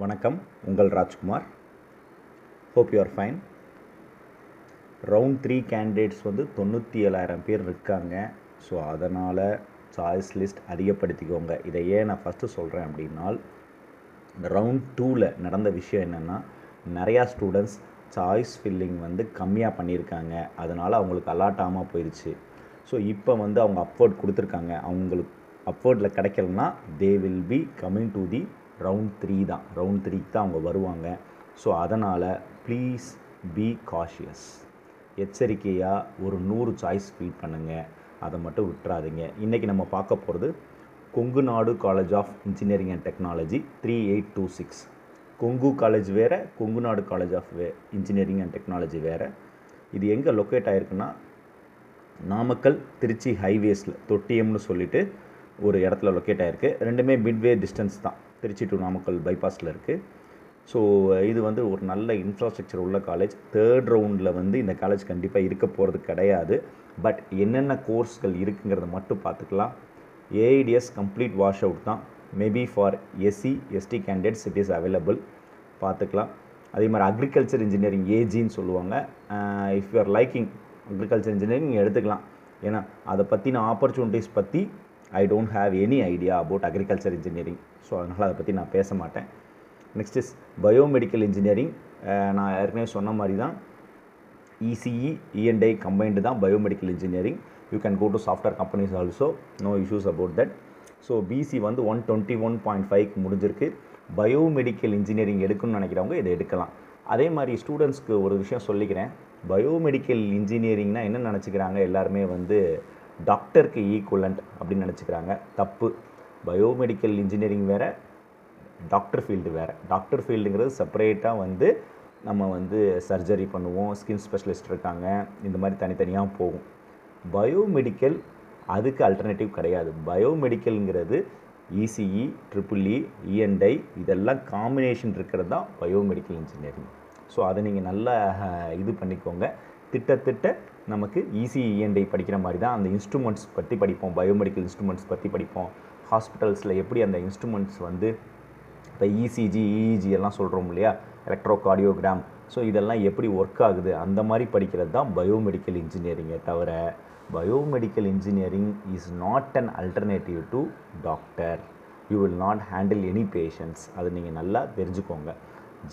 வணக்கம், உங்கள் Rajkumar. Hope you are fine. Round 3 candidates வந்து 97,000 பேர் இருக்காங்க. ஸோ அதனால் சாய்ஸ் லிஸ்ட் அதிகப்படுத்திக்கோங்க. இதை ஏன் நான் ஃபஸ்ட்டு சொல்கிறேன் அப்படின்னால், இந்த ரவுண்ட் 2ல் நடந்த விஷயம் என்னென்னா, நிறையா ஸ்டூடெண்ட்ஸ் சாய்ஸ் ஃபில்லிங் வந்து கம்மியாக பண்ணியிருக்காங்க. அதனால் அவங்களுக்கு அலாட் ஆகாமல் போயிடுச்சு. ஸோ இப்போ வந்து அவங்க அப்வர்ட் கொடுத்துருக்காங்க. அவங்களுக்கு அப்வர்டில் கிடைக்கலன்னா they will be coming to the round 3 தான். ரவுண்ட் 3க்கு தான் அவங்க வருவாங்க. ஸோ அதனால் ப்ளீஸ் பி காஷியஸ். எச்சரிக்கையாக ஒரு 100 சாய்ஸ் ஃபில் பண்ணுங்கள். அதை மட்டும் விட்டுறாதீங்க. இன்றைக்கி நம்ம பார்க்க போகிறது Kongu Nadu college of engineering and technology 3826. Kongu college வேறு, Kongu Nadu college of engineering and technology வேறு. இது எங்கே லொக்கேட் ஆகிருக்குன்னா, நாமக்கல் திருச்சி ஹைவேஸில் தொட்டியம்னு சொல்லிட்டு ஒரு இடத்துல லொக்கேட் ஆகிருக்கு. ரெண்டுமே மிட்வே டிஸ்டன்ஸ் தான். திருச்சி டு நாமக்கல் பைபாஸில் இருக்குது. ஸோ இது வந்து ஒரு நல்ல இன்ஃப்ராஸ்ட்ரக்சர் உள்ள காலேஜ். 3rd ரவுண்டில் வந்து இந்த காலேஜ் கண்டிப்பாக இருக்க போகிறது கிடையாது. பட் என்னென்ன கோர்ஸ்கள் இருக்குங்கிறத மட்டும் பார்த்துக்கலாம். ஏஐடிஎஸ் கம்ப்ளீட் வாஷ் அவுட் தான். Maybe for SC ST candidates it is available. பார்த்துக்கலாம். அதே மாதிரி அக்ரிகல்ச்சர் இன்ஜினியரிங் ஏஜின்னு சொல்லுவாங்க. If you are liking agriculture engineering நீங்கள் எடுத்துக்கலாம். ஏன்னா அதை பற்றின ஆப்பர்ச்சுனிட்டிஸ் பற்றி I don't have any idea about agriculture engineering. So அதனால் அதை பற்றி நான் பேச மாட்டேன். Next is biomedical engineering. நான் ஏற்கனவே சொன்ன மாதிரி தான், இசிஇ இஎன்ஐ கம்பைன்டு தான் biomedical engineering. You can go to software companies also, no issues about that. So BC வந்து 121.5க்கு முடிஞ்சிருக்கு. பயோமெடிக்கல் இன்ஜினியரிங் எடுக்கணும்னு நினைக்கிறவங்க இதை எடுக்கலாம். அதே மாதிரி ஸ்டூடெண்ட்ஸ்க்கு ஒரு விஷயம் சொல்லிக்கிறேன். பயோமெடிக்கல் இன்ஜினியரிங்னால் என்ன நினச்சிக்கிறாங்க, எல்லாருமே வந்து டாக்டருக்கு ஈக்குவலண்ட் அப்படின்னு நினச்சிக்கிறாங்க. தப்பு. பயோமெடிக்கல் இன்ஜினியரிங் வேறு, டாக்டர் ஃபீல்டு வேறு. டாக்டர் ஃபீல்டுங்கிறது செப்பரேட்டாக வந்து நம்ம வந்து சர்ஜரி பண்ணுவோம், ஸ்கின் ஸ்பெஷலிஸ்ட் இருக்காங்க, இந்த மாதிரி தனித்தனியாக போகும். பயோமெடிக்கல் அதுக்கு அல்டர்னேட்டிவ் கிடையாது. பயோமெடிக்கல்ங்கிறது இசிஇ, ட்ரிபிள்இ, இஎன்ஐ இதெல்லாம் காம்பினேஷன் இருக்கிறது தான் பயோமெடிக்கல் இன்ஜினியரிங். ஸோ அதை நீங்கள் நல்லா இது பண்ணிக்கோங்க. திட்ட நமக்கு இசிஇ இஎன்ஐ படிக்கிற மாதிரி தான் அந்த இன்ஸ்ட்ருமெண்ட்ஸ் பற்றி படிப்போம். பயோமெடிக்கல் இன்ஸ்ட்ருமெண்ட்ஸ் பற்றி படிப்போம். ஹாஸ்பிட்டல்ஸில் எப்படி அந்த இன்ஸ்ட்ருமெண்ட்ஸ் வந்து இப்போ இசிஜி இஇஜி எல்லாம் சொல்கிறோம் இல்லையா, எலக்ட்ரோ கார்டியோகிராம். ஸோ இதெல்லாம் எப்படி ஒர்க் ஆகுது அந்த மாதிரி படிக்கிறது தான் பயோமெடிக்கல் இன்ஜினியரிங்கை தவிர, biomedical engineering is not an alternative to doctor. You will not handle any patients. அது நீங்கள் நல்லா தெரிஞ்சுக்கோங்க.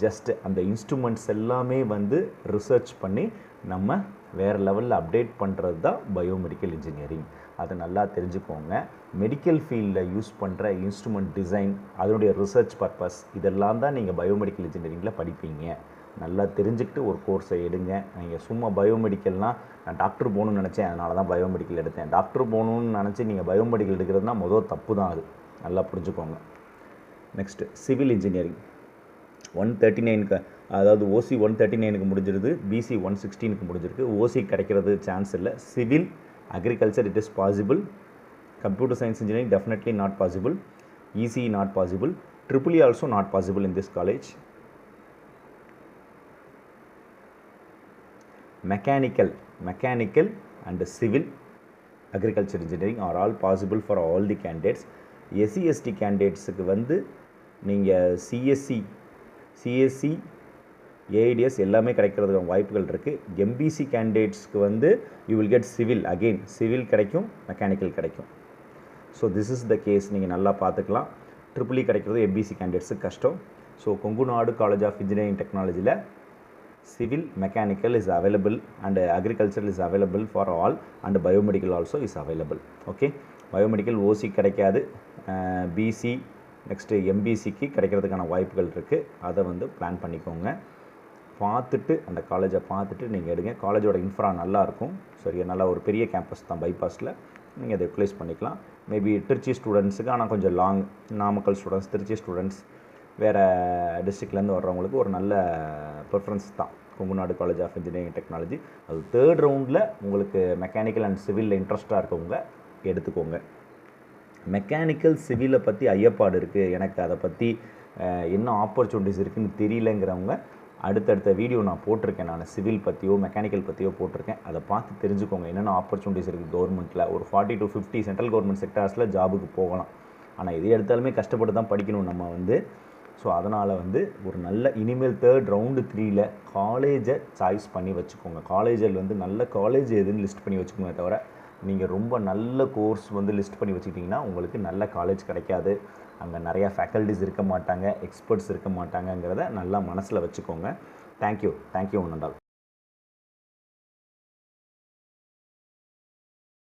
ஜஸ்ட் அந்த இன்ஸ்ட்ருமெண்ட்ஸ் எல்லாமே வந்து ரிசர்ச் பண்ணி நம்ம வேறு லெவலில் அப்டேட் பண்ணுறது தான் பயோமெடிக்கல் இன்ஜினியரிங். அதை நல்லா தெரிஞ்சுக்கோங்க. மெடிக்கல் ஃபீல்டில் யூஸ் பண்ணுற இன்ஸ்ட்ருமெண்ட் டிசைன், அதனுடைய ரிசர்ச் பர்பஸ், இதெல்லாம் தான் நீங்கள் பயோமெடிக்கல் இன்ஜினியரிங்கில் படிப்பீங்க. நல்லா தெரிஞ்சுக்கிட்டு ஒரு கோர்ஸை எடுங்க. நீங்கள் சும்மா பயோமெடிக்கல்னால் நான் டாக்டர் போகணுன்னு நினச்சேன், அதனால தான் பயோமெடிக்கல் எடுத்தேன். டாக்டர் போகணுன்னு நினச்சி நீங்கள் பயோமெடிக்கல் எடுக்கிறதுனா மொதல் தப்பு தான். அது நல்லா புரிஞ்சுக்கோங்க. நெக்ஸ்ட்டு சிவில் இன்ஜினியரிங் 139க்கு, அதாவது ஓசி 139க்கு முடிஞ்சிருது, பிசி 116க்கு முடிஞ்சிருக்கு. ஓசி கிடைக்கிறது சான்ஸ் இல்லை. Civil agriculture it is possible. Computer science engineering definitely not possible. ECE not possible. EEE also not possible in this college. Mechanical and civil agriculture engineering are all possible for all the candidates. SC/ST candidatesக்கு வந்து நீங்கள் CSC AIDS எல்லாமே கிடைக்கிறதுக்கு வாய்ப்புகள் இருக்குது. MBC கேண்டிடேட்ஸ்க்கு வந்து you will get civil, again civil கிடைக்கும், mechanical கிடைக்கும். So this is the case. நீங்கள் நல்லா பார்த்துக்கலாம். ட்ரிபிள்இ கிடைக்கிறது எம்பிசி கேண்டிடேட்ஸுக்கு கஷ்டம். So Kongu Nadu college of engineering டெக்னாலஜியில் civil, mechanical is available and agriculture is available for all and biomedical also is available. Okay, biomedical OC கிடைக்காது. BC next எம்பிசிக்கு கிடைக்கிறதுக்கான வாய்ப்புகள் இருக்குது. அதை வந்து பிளான் பண்ணிக்கோங்க. பார்த்துட்டு அந்த காலேஜை பார்த்துட்டு நீங்கள் எடுங்க. காலேஜோட இன்ஃப்ரா நல்லாயிருக்கும். சரியா, நல்லா ஒரு பெரிய கேம்பஸ் தான் பைபாஸில். நீங்கள் அதை யூட்டிலைஸ் பண்ணிக்கலாம். மேபி திருச்சி ஸ்டூடெண்ட்ஸுக்கு, ஆனால் கொஞ்சம் long. Namakkal students, Trichy students, வேறு டிஸ்ட்ரிக்ட்லேருந்து வர்றவங்களுக்கு ஒரு நல்ல ப்ரிஃபரன்ஸ் தான் Kongu Nadu college of engineering technology. அது 3rd ரவுண்டில் உங்களுக்கு மெக்கானிக்கல் அண்ட் சிவிலில் இன்ட்ரெஸ்ட்டாக இருக்கவங்க எடுத்துக்கோங்க. மெக்கானிக்கல் சிவிலை பற்றி ஐயப்பாடு இருக்குது, எனக்கு அதை பற்றி என்ன ஆப்பர்ச்சுனிட்டிஸ் இருக்குதுன்னு தெரியலங்கிறவங்க அடுத்தடுத்த வீடியோ நான் போட்டிருக்கேன். நான் சிவில் பற்றியோ மெக்கானிக்கல் பற்றியோ போட்டிருக்கேன். அதை பார்த்து தெரிஞ்சுக்கோங்க என்னென்ன ஆப்பர்ச்சுனிட்டிஸ் இருக்குது கவர்மெண்ட்டில். ஒரு 40 to 50 சென்ட்ரல் கவர்மெண்ட் செக்டார்ஸில் ஜாபுக்கு போகலாம். ஆனால் எது எடுத்தாலுமே கஷ்டப்பட்டு தான் படிக்கணும் நம்ம வந்து. ஸோ அதனால் வந்து ஒரு நல்ல இனிமேல் தேர்ட் ரவுண்டு 3ல் காலேஜை சாய்ஸ் பண்ணி வச்சுக்கோங்க. காலேஜில் வந்து நல்ல காலேஜ் எதுன்னு லிஸ்ட் பண்ணி வச்சுக்கோங்க தவிர நீங்கள் ரொம்ப நல்ல கோர்ஸ் வந்து லிஸ்ட் பண்ணி வச்சுக்கிட்டிங்கன்னா உங்களுக்கு நல்ல காலேஜ் கிடைக்காது. அங்கே நிறையா ஃபேக்கல்ட்டிஸ் இருக்க மாட்டாங்க, எக்ஸ்பர்ட்ஸ் இருக்க மாட்டாங்கங்கிறத நல்லா மனசில் வச்சுக்கோங்க. Thank you one and all.